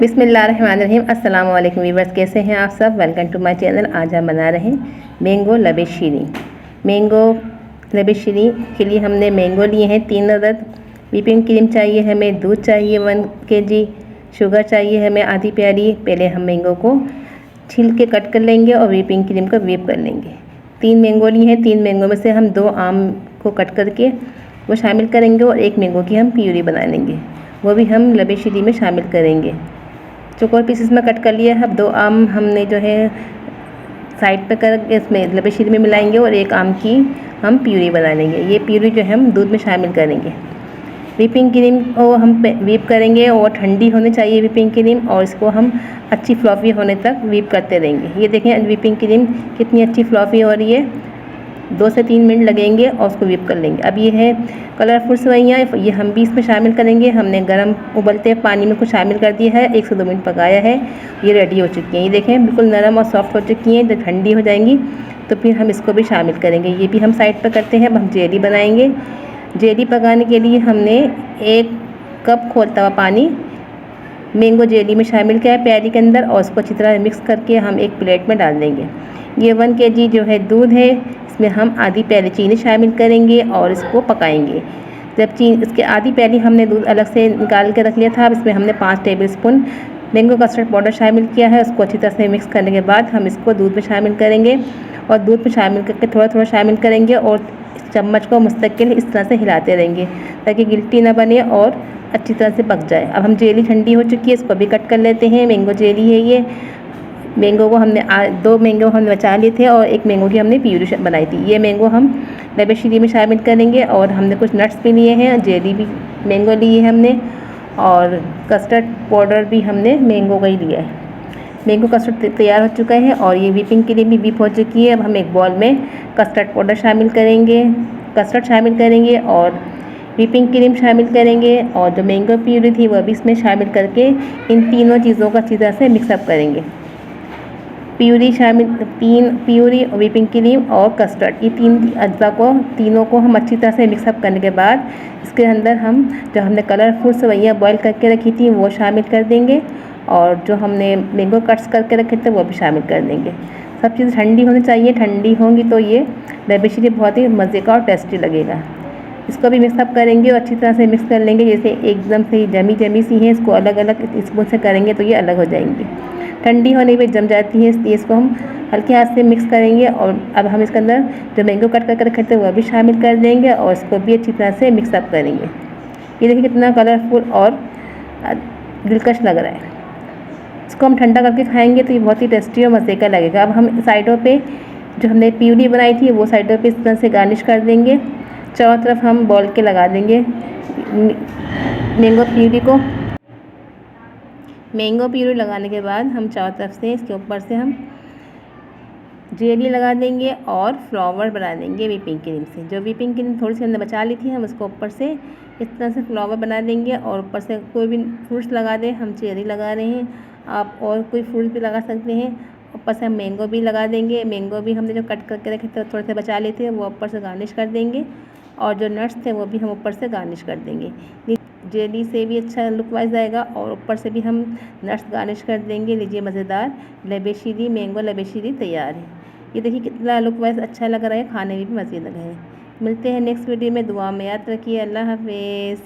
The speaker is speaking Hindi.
बिस्मिल्लाहिर्रहमानिर्रहीम। अस्सलाम वालेकुम वीवर्स, कैसे हैं आप सब। Welcome to my channel. आज हम बना रहे हैं मैंगो लबे शीरी। मैंगो लबे शीरी के लिए हमने मैंगो लिए हैं 3 अदद। व्हिपिंग क्रीम चाहिए हमें, दूध चाहिए 1 kg, शुगर चाहिए हमें आधी प्याली। पहले हम मैंगो को छील के कट कर लेंगे और व्हिपिंग क्रीम को व्हिप कर लेंगे। 3 मैंगो लिए हैं। 3 मैंगो में से हम 2 आम को कट करके वो शामिल करेंगे और 1 मैंगो की हम प्यूरी बना लेंगे, वो भी हम लबे शीरी में शामिल करेंगे। चौकोर पीसेस में कट कर लिया है। अब 2 आम हमने जो है साइड पे कर इसमें लबे शीरी में मिलाएंगे और 1 आम की हम प्यूरी बना लेंगे। ये प्यूरी जो है हम दूध में शामिल करेंगे। व्हिपिंग क्रीम को हम व्हिप करेंगे और ठंडी होनी चाहिए व्हिपिंग क्रीम, और इसको हम अच्छी फ्लॉफी होने तक व्हिप करते रहेंगे। ये देखें व्हिपिंग क्रीम कितनी अच्छी फ्लॉफी हो रही है। 2 से 3 मिनट लगेंगे और उसको व्हिप कर लेंगे। अब ये है कलरफुल सेवइयाँ, ये हम भी इसमें शामिल करेंगे। हमने गर्म उबलते पानी में कुछ शामिल कर दिया है, 1 से 2 मिनट पकाया है। ये रेडी हो चुकी हैं। ये देखें बिल्कुल नरम और सॉफ्ट हो चुकी हैं। जब ठंडी हो जाएंगी तो फिर हम इसको भी शामिल करेंगे। ये भी हम साइड पर करते हैं। अब हम जेली बनाएंगे। जेली पकाने के लिए हमने 1 कप खौलता हुआ पानी मैंगो जेली में शामिल किया है प्याली के अंदर, और उसको अच्छी तरह मिक्स करके हम एक प्लेट में डाल देंगे। ये 1 kg जो है दूध है, इसमें हम आधी प्याली चीनी शामिल करेंगे और इसको पकाएंगे। जब इसके आधी प्याली हमने दूध अलग से निकाल के रख लिया था। अब इसमें हमने 5 टेबलस्पून मैंगो कस्टर्ड पाउडर शामिल किया है। उसको अच्छी तरह से मिक्स करने के बाद हम इसको दूध में शामिल करेंगे और दूध में शामिल करके थोड़ा थोड़ा शामिल करेंगे और चम्मच को मुस्तकिल इस तरह से हिलाते रहेंगे ताकि गिल्टी ना बने और अच्छी तरह से पक जाए। अब हम जेली ठंडी हो चुकी है, इसको भी कट कर लेते हैं। मैंगो जेली है ये। मैंगो को हमने 2 मैंगो हमने बचा लिए थे और 1 मैंगो की हमने प्यूरी बनाई थी। ये मैंगो हम लबे शीरी में शामिल करेंगे। और हमने कुछ नट्स भी लिए हैं, जेली भी मैंगो लिए हैं हमने, और कस्टर्ड पाउडर भी हमने मैंगो का ही लिया है। मैंगो कस्टर्ड तैयार हो चुका है और ये व्हिपिंग के लिए भी व्हिप हो चुकी है। अब हम एक बॉल में कस्टर्ड पाउडर शामिल करेंगे, कस्टर्ड शामिल करेंगे और व्हिपिंग क्रीम शामिल करेंगे, और जो मैंगो प्यूरी थी वह भी इसमें शामिल करके इन तीनों चीज़ों को अच्छी तरह से मिक्सअप करेंगे। प्यूरी व्हिपिंग क्रीम और कस्टर्ड, ये 3 अज्जा को तीनों को हम अच्छी तरह से मिक्सअप करने के बाद इसके अंदर हम जो हमने कलरफुल सेवइयाँ बॉईल करके रखी थी वो शामिल कर देंगे, और जो हमने मैंगो कट्स करके रखे थे वो भी शामिल कर देंगे। सब चीज़ ठंडी होनी चाहिए। ठंडी होंगी तो ये लबे शीरी बहुत ही मज़े का और टेस्टी लगेगा। इसको भी मिक्सअप करेंगे और अच्छी तरह से मिक्स कर लेंगे। जैसे एकदम से जमी सी हैं, इसको अलग अलग स्पून से करेंगे तो ये अलग हो जाएंगी। ठंडी होने पे जम जाती है, इसलिए इसको हम हल्के हाथ से मिक्स करेंगे। और अब हम इसके अंदर जो मैंगो कट करके रखे थे वह भी शामिल कर देंगे और इसको भी अच्छी तरह से मिक्सअप करेंगे। ये देखिए कितना कलरफुल और दिलकश लग रहा है। इसको हम ठंडा करके खाएंगे तो ये बहुत ही टेस्टी और मज़े का लगेगा। अब हम साइडों पे जो हमने प्यूरी बनाई थी वो साइडों पे इस तरह से गार्निश कर देंगे। चारों तरफ हम बॉल के लगा देंगे मैंगो प्यूरी लगाने के बाद हम चारों तरफ से इसके ऊपर से हम जेली लगा देंगे और फ्लावर बना देंगे व्हिपिंग क्रीम से। जो व्हिपिंग क्रीम थोड़ी सी हमने बचा ली थी, हम उसको ऊपर से इस तरह से फ्लावर बना देंगे और ऊपर से कोई भी फ्रूट्स लगा दें। हम चेरी लगा रहे हैं, आप और कोई फ्रूट भी लगा सकते हैं। ऊपर से हम मैंगो भी लगा देंगे। मैंगो भी हमने जो कट करके रखे थे थोड़े से बचा लिए थे वो ऊपर से गार्निश कर देंगे, और जो नट्स थे वो भी हम ऊपर से गार्निश कर देंगे। जेली से भी अच्छा लुक वाइज आएगा और ऊपर से भी हम नट्स गार्निश कर देंगे। लीजिए मज़ेदार लबे शीरी मैंगो लबे शीरी तैयार है। ये देखिए कितना लुक वाइज अच्छा लग रहा है, खाने में भी मज़ेदार है। मिलते हैं नेक्स्ट वीडियो में। दुआ में याद रखिए। अल्लाह हाफिज़।